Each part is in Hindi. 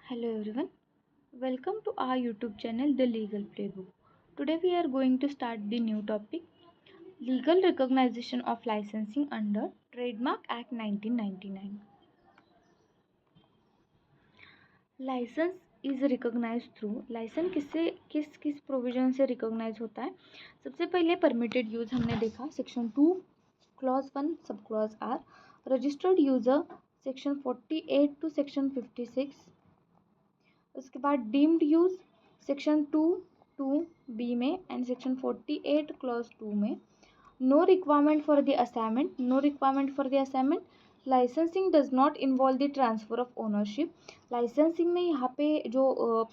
Hello everyone, welcome to our YouTube channel The Legal Playbook. Today we are going to start the new topic, Legal Recognition of Licensing under Trademark Act 1999. License is recognise through license किस प्रोविजन से रिकॉग्नाइज होता है। सबसे पहले परमिटेड यूज हमने देखा section 2 clause 1 sub clause R, registered user section 48 to section 56, उसके बाद डीम्ड यूज सेक्शन 2(2)(b) में एंड सेक्शन 48 क्लॉज 2 में। No requirement for the assignment, licensing does not involve the transfer of ownership. Licensing में यहाँ पे जो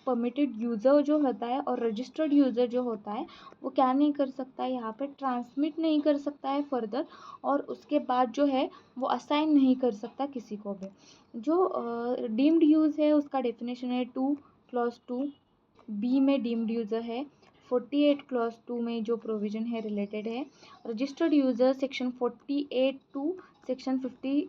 परमिटेड यूज़र जो होता है और रजिस्टर्ड यूज़र जो होता है वो क्या नहीं कर सकता है, यहाँ पे ट्रांसमिट नहीं कर सकता है फर्दर, और उसके बाद जो है वो असाइन नहीं कर सकता किसी को भी। जो डीम्ड यूज़ है उसका डेफिनेशन है 2 क्लॉज 2(b) में डीम्ड यूज़र है, 48 क्लॉज 2 में जो प्रोविजन है रिलेटेड है। Registered user section 48 to section 56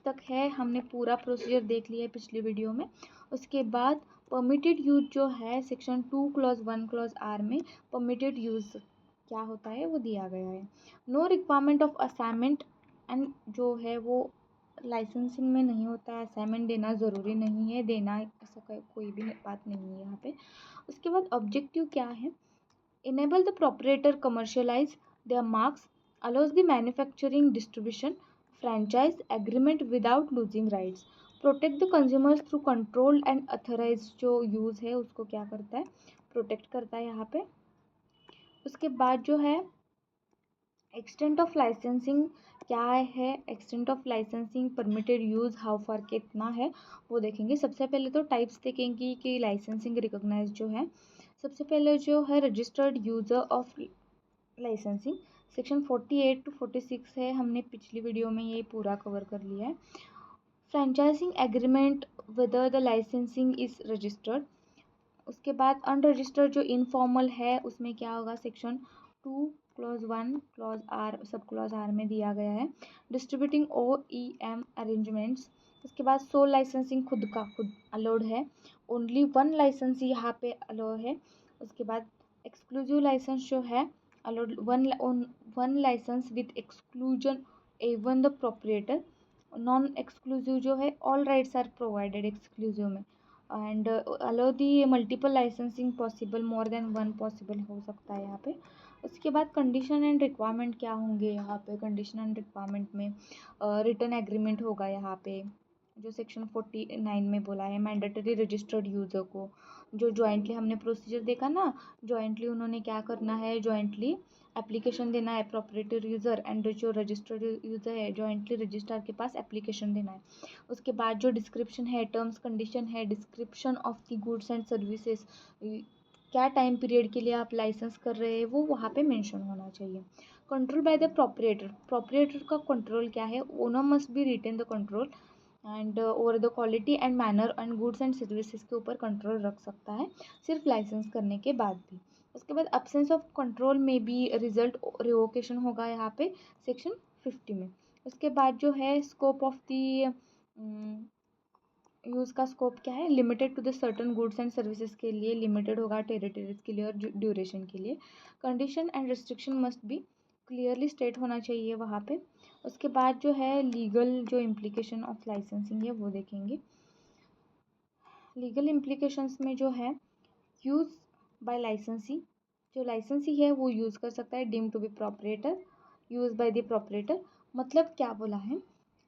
तक है, हमने पूरा प्रोसीजर देख लिया है पिछली वीडियो में। उसके बाद परमिटेड यूज जो है सेक्शन 2 क्लॉज 1 क्लॉज आर में परमिटेड यूज क्या होता है वो दिया गया है। No requirement of assignment and जो है वो लाइसेंसिंग में नहीं होता है, असाइनमेंट देना ज़रूरी नहीं है, देना ऐसा कोई भी बात नहीं है यहाँ पे। उसके बाद ऑब्जेक्टिव क्या है, enable the proprietor commercialize their marks, allows the manufacturing, distribution, franchise agreement without losing rights, protect the consumers through controlled and authorized जो यूज़ है उसको क्या करता है, प्रोटेक्ट करता है यहाँ पे। उसके बाद जो है एक्सटेंट ऑफ लाइसेंसिंग क्या है, extent of licensing permitted use how far कितना है वो देखेंगे। सबसे पहले तो टाइप्स देखेंगे कि लाइसेंसिंग रिकॉग्नाइज जो है। सबसे पहले जो है registered user of licensing section 48 to 46 है, हमने पिछली वीडियो में ये पूरा कवर कर लिया है। Franchising agreement whether the licensing is registered. उसके बाद अनरजिस्टर्ड जो इनफॉर्मल है उसमें क्या होगा, section 2 clause 1 clause R sub clause R में दिया गया है। Distributing OEM arrangements. उसके बाद सोल लाइसेंसिंग खुद अलाउड है, ओनली 1 लाइसेंस यहाँ पे अलाउ है। उसके बाद एक्सक्लूसिव लाइसेंस जो है allowed 1 licence with exclusion even the proprietor. Non exclusive जो है all rights are provided exclusive में, and allow the multiple licensing possible, more than 1 possible हो सकता है यहाँ पे। उसके बाद कंडीशन एंड रिक्वायरमेंट क्या होंगे यहाँ पे, कंडीशन एंड रिक्वायरमेंट में रिटर्न एग्रीमेंट होगा यहाँ पे जो सेक्शन 49 में बोला है। मैंडेटरी रजिस्टर्ड यूज़र को जो जॉइंटली हमने प्रोसीजर देखा ना, जॉइंटली उन्होंने क्या करना है, जॉइंटली एप्लीकेशन देना है प्रोपरेटर यूज़र, एंड जो रजिस्टर्ड यूज़र है जॉइंटली रजिस्ट्रार के पास एप्लीकेशन देना है। उसके बाद जो डिस्क्रिप्शन है, टर्म्स कंडीशन है, description of the goods and services, क्या टाइम पीरियड के लिए आप लाइसेंस कर रहे हैं वो वहाँ पे मेंशन होना चाहिए। कंट्रोल बाय द प्रोपरेटर का कंट्रोल क्या है, owner must be retain the control and over the quality and manner and goods and services के ऊपर कंट्रोल रख सकता है सिर्फ लाइसेंस करने के बाद भी। उसके बाद अब्सेंस ऑफ कंट्रोल में भी रिजल्ट रिवोकेशन होगा यहाँ पे सेक्शन 50 में। उसके बाद जो है स्कोप ऑफ द यूज़ का स्कोप क्या है, limited to the certain goods and services के लिए लिमिटेड होगा, टेरिटरीज के लिए और ड्यूरेशन के लिए। Condition and restriction must be clearly state होना चाहिए वहाँ पे। उसके बाद जो है लीगल जो इम्प्लीकेशन ऑफ लाइसेंसिंग है वो देखेंगे। लीगल इम्प्लीकेशंस में जो है यूज़ बाय लाइसेंसी, जो लाइसेंसी है वो यूज़ कर सकता है deem to be proprietor, use by the proprietor. मतलब क्या बोला है,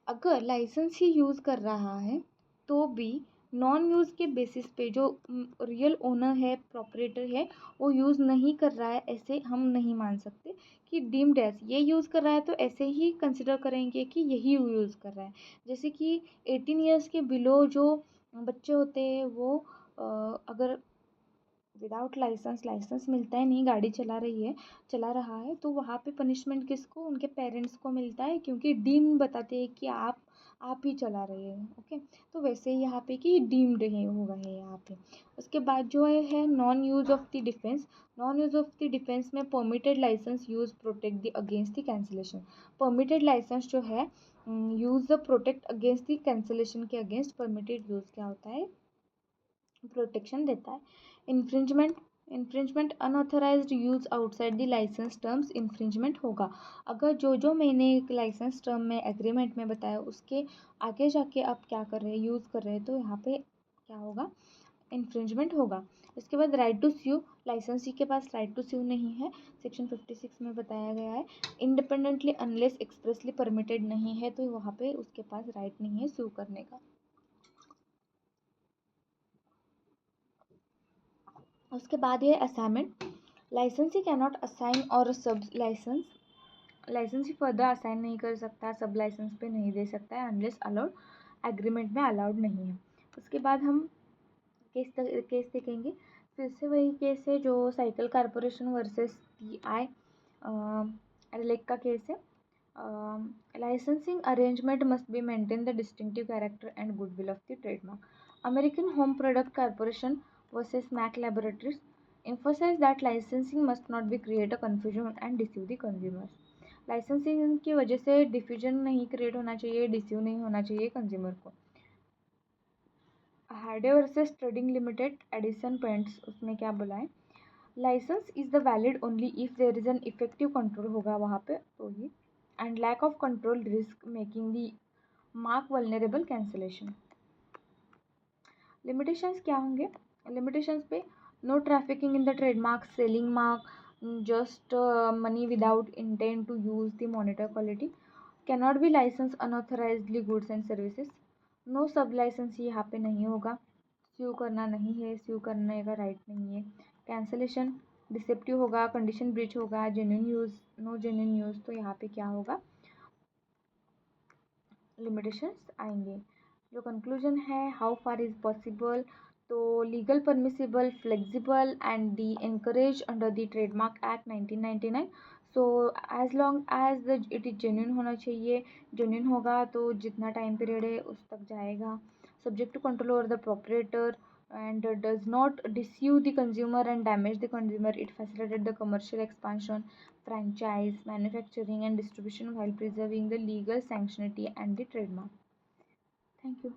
अगर लाइसेंस ही यूज़ कर रहा है तो भी नॉन यूज़ के बेसिस पे जो रियल ओनर है प्रोपरेटर है वो यूज़ नहीं कर रहा है, ऐसे हम नहीं मान सकते कि डीम्ड एज ये यूज़ कर रहा है तो ऐसे ही कंसिडर करेंगे कि यही यूज़ कर रहा है। जैसे कि 18 ईयर्स के बिलो जो बच्चे होते हैं वो अगर विदाउट लाइसेंस मिलता है नहीं, गाड़ी चला रहा है तो वहाँ पे पनिशमेंट किसको, उनके पेरेंट्स को मिलता है, क्योंकि डीम बताते हैं कि आप ही चला रहे हैं। ओके, तो वैसे ही यहाँ पे कि डीम्ड है होगा है यहाँ पे। उसके बाद जो है non use of the defence. Non use of the defence में permitted licence use protect the against the cancellation. Permitted licence जो है use the protect against the cancellation के अगेंस्ट परमिटेड यूज़ क्या होता है, प्रोटेक्शन देता है। Infringement unauthorised use outside the licence terms infringement होगा। अगर जो मैंने एक लाइसेंस टर्म में एग्रीमेंट में बताया उसके आगे जाके आप क्या कर रहे हैं, यूज़ कर रहे हैं, तो यहाँ पे क्या होगा, इन्फ्रिंजमेंट होगा। इसके बाद राइट टू स्यू, लाइसेंसी के पास राइट टू स्यू नहीं है, सेक्शन 56 में बताया गया है। इंडिपेंडेंटली अनलेस एक्सप्रेसली परमिटेड नहीं है, तो वहाँ पे उसके पास राइट नहीं है स्यू करने का। उसके बाद ये असाइनमेंट, लाइसेंसी कैनॉट असाइन और सब लाइसेंसी फर्दर असाइन नहीं कर सकता, सब लाइसेंस पे नहीं दे सकता है अनलेस अलाउड, एग्रीमेंट में अलाउड नहीं है। उसके बाद हम केस देखेंगे। फिर से वही केस है जो साइकिल कॉरपोरेशन वर्सेस TI एलेक का केस है। Licensing arrangement must be maintain the distinctive character and goodwill of the trademark. American home product corporation versus Mac laboratories emphasize that licensing must not be create a confusion and deceive the consumers. Licensing की वजह से डिफ्यूजन नहीं क्रिएट होना चाहिए, डिसीव नहीं होना चाहिए कंज्यूमर को। Hardie versus trading limited Addison paints, उसमें क्या बोला है, licence is the valid only if there is an effective control होगा वहाँ पे तो ही, and lack of control risk making the mark vulnerable cancellation. Limitations क्या होंगे, लिमिटेशंस पे no trafficking in the trademark, selling mark just money without intent to use the monitor quality, cannot be licensed unauthorizedly goods and services, no sub license यहाँ पे नहीं होगा, स्यू करना नहीं है, स्यू करने का राइट नहीं है, कैंसलेशन डिसेप्टिव होगा, कंडीशन ब्रीच होगा, genuine use, no genuine use, तो यहाँ पे क्या होगा, लिमिटेशंस आएंगे। जो कंक्लूजन है, हाउ फार इज़ पॉसिबल, तो legal permissible flexible and the encourage under the trademark act 1999। So as long as it is genuine होना चाहिए, जेन्यून होगा तो जितना टाइम पीरियड है उस तक जाएगा, subject to control over the proprietor and does not deceive the consumer and damage the consumer. It facilitated the commercial expansion, franchise, manufacturing and distribution while preserving the legal sanctionity and the trademark. Thank you.